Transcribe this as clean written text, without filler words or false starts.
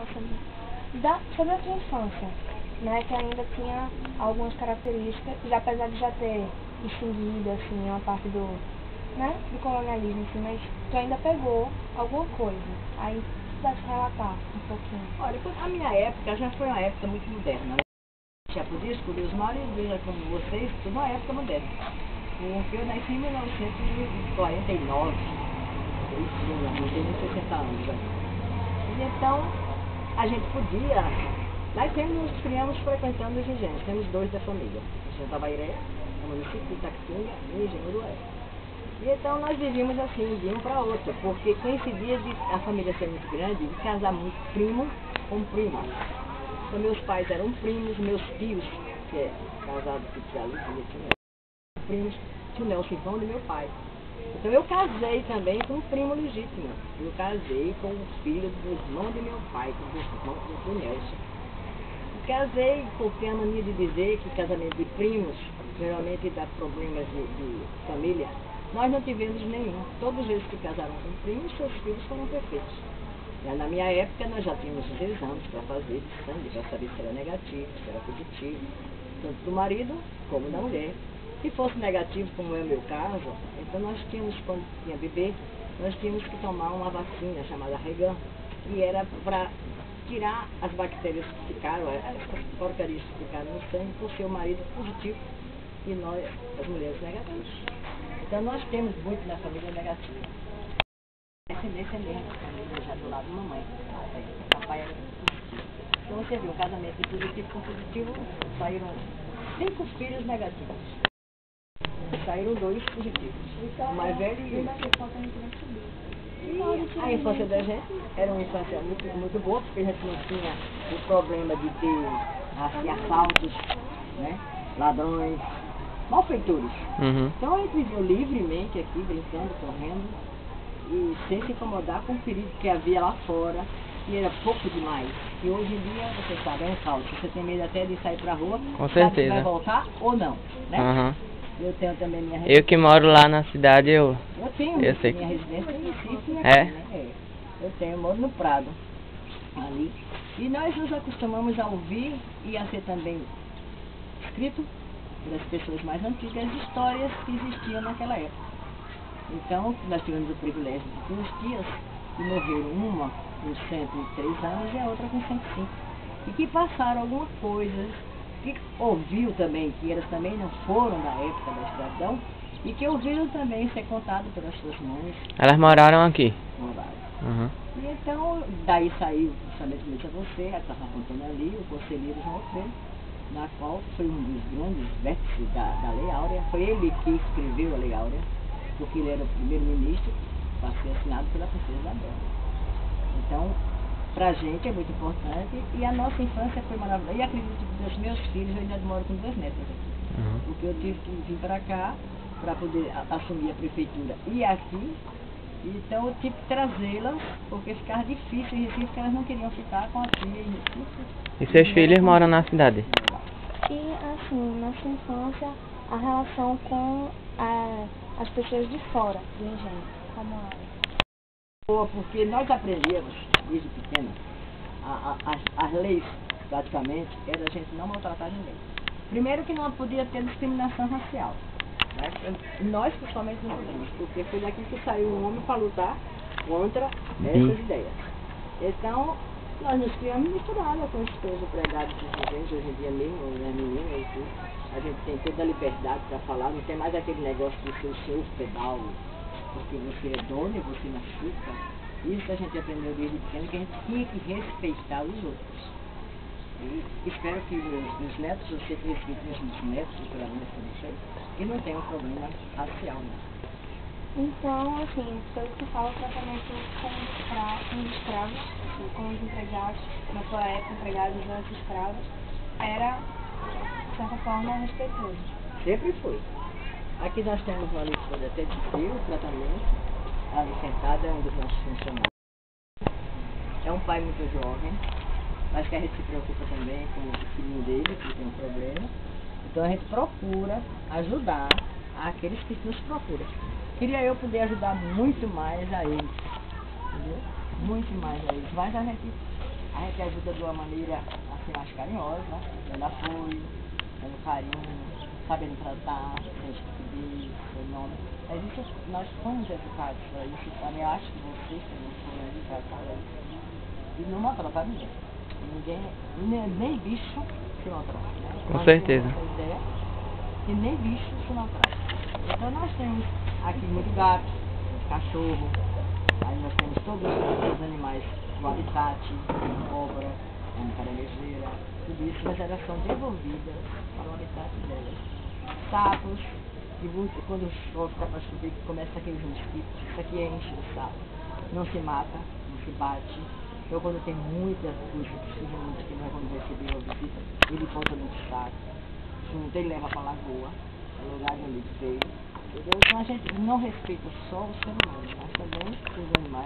infância, sobre a tua infância, né, que ainda tinha algumas características, e apesar de já ter extinguido, assim, uma parte do, né, do colonialismo, assim, mas tu ainda pegou alguma coisa, aí tu vai te relatar um pouquinho. Olha, a minha época já foi uma época muito moderna, né? Já podia escolher os maridos, já como vocês, tudo uma época moderna. Porque eu nasci em 1949, eu tenho 60 anos já. E então, a gente podia, nós criamos frequentando os engenhos, temos 2 da família, Engenho Tavairé, no município de Itaquitinga e Engenho Urué. E então nós vivíamos assim, de um para outro, porque coincidia de a família ser muito grande, de casar muito primo com prima. Então meus pais eram primos, meus tios, que é casado com o Tia Luzia, primos, tio Nelson Ivão e meu pai. Então eu casei também com um primo legítimo. Eu casei com o filho do irmão de meu pai, com o irmão do Nelson. E casei porque a mania de dizer que casamento de primos geralmente dá problemas de família. Nós não tivemos nenhum. Todos eles que casaram com primos, seus filhos foram perfeitos. Na minha época nós já tínhamos os exames para fazer de sangue, para saber se era negativo, se era positivo, tanto do marido como da mulher. Se fosse negativo, como é o meu caso, então nós tínhamos, quando tinha bebê, nós tínhamos que tomar uma vacina chamada Regan, que era para tirar as bactérias que ficaram, as porcarias que ficaram no sangue, por ser o marido positivo e nós, as mulheres, negativas. Então nós temos muito na família negativa. Descendência mesmo da família, já do lado da mamãe. O papai era positivo. Então você viu, o casamento de positivo com positivo, saíram 5 filhos negativos. Saíram 2 positivos. O mais velho e o E a infância da gente era uma infância muito boa, porque a gente não tinha o problema de ter assim, assaltos, né? Ladrões, malfeitores. Então a gente viveu livremente aqui, brincando, correndo, e sem se incomodar com o perigo que havia lá fora, que era pouco demais. E hoje em dia, você sabe, é um caos. Você tem medo até de sair pra rua, com sabe certeza. se vai voltar ou não, né? Eu tenho também minha residência. Eu que moro lá na cidade, eu tenho sei. Minha residência em Recife, aqui, É? né? Eu moro no Prado, ali. E nós nos acostumamos a ouvir e a ser também escrito pelas pessoas mais antigas as histórias que existiam naquela época. Então, nós tivemos o privilégio de 2 tias que morreram, uma com 103 anos e a outra com 105. E que passaram alguma coisa, que ouviu também, que elas também não foram da época da escravidão, e que ouviram também ser contado pelas suas mães. Elas moraram aqui? Moraram. E então, daí saiu, justamente a você, a estava contando ali, o conselheiro João Alfredo, na qual foi um dos grandes vértices da Lei Áurea. Foi ele que escreveu a Lei Áurea, porque ele era o primeiro-ministro, para ser assinado pela princesa Isabel. Então, para a gente é muito importante, e a nossa infância foi maravilhosa. E acredito que dos meus filhos, eu ainda moro com 2 netas aqui. Porque eu tive que vir para cá, para poder assumir a prefeitura e aqui. Então eu tive que trazê-las, porque ficava difícil em Recife, porque elas não queriam ficar com a tia em Recife. E seus filhos moram na cidade? E assim, na sua infância, a relação com as pessoas de fora do engenho, como era? Boa, porque nós aprendemos, desde pequeno, as leis, praticamente, era a gente não maltratar ninguém. Primeiro que não podia ter discriminação racial. Né? Nós, principalmente, não podemos, porque foi daqui que saiu um homem para lutar contra essas ideias. Então, nós nos criamos misturados com os seus empregados de gente, hoje em dia mesmo, as meninas e tudo. A gente tem toda a liberdade para falar, não tem mais aquele negócio de ser o seu pedal, porque você é dono e você machuca. Isso que a gente aprendeu desde pequeno, que a gente tinha que respeitar os outros. E espero que meus netos, eu sempre respeito meus netos, pela vida que eu sei, e não tenham problema racial, né? Então, assim, pelo que tu fala, o tratamento com os escravos, assim, com os empregados, na tua época, empregados antes escravos, era, de certa forma, respeitoso. Sempre foi. Aqui nós temos uma lista de até descrever o tratamento. Ali sentado é um dos nossos funcionários. É um pai muito jovem, mas que a gente se preocupa também com o filhinho dele, que tem um problema. Então a gente procura ajudar aqueles que nos procuram. Queria eu poder ajudar muito mais a eles, entendeu? Muito mais a eles. Mas a gente A gente ajuda de uma maneira assim mais carinhosa, né? Dando apoio, dando carinho, sabendo tratar, sem estupidez, sem nome. Mas isso, nós fomos educados para isso, eu também acho que vocês também foram educados para isso. E não maltratar ninguém. Nem bicho se maltrata, né? Com Nós certeza. temos essa ideia que nem bicho se maltrata. Então nós temos aqui muito gato, muito cachorro, aí nós temos todos os animais do habitat, cobra, caranguejeira, tudo isso, mas elas são devolvidas para o habitat delas. Sapos, que quando chove, está para chover, começa aqueles mosquitos, isso aqui enche o sapo. Não se mata, não se bate. Então quando tem muita coisa, possivelmente que nós vamos receber uma visita, ele volta no saco, junta e leva para a lagoa, para o lugar onde ele veio. Entendeu? Então a gente não respeita só o ser humano, mas também os animais.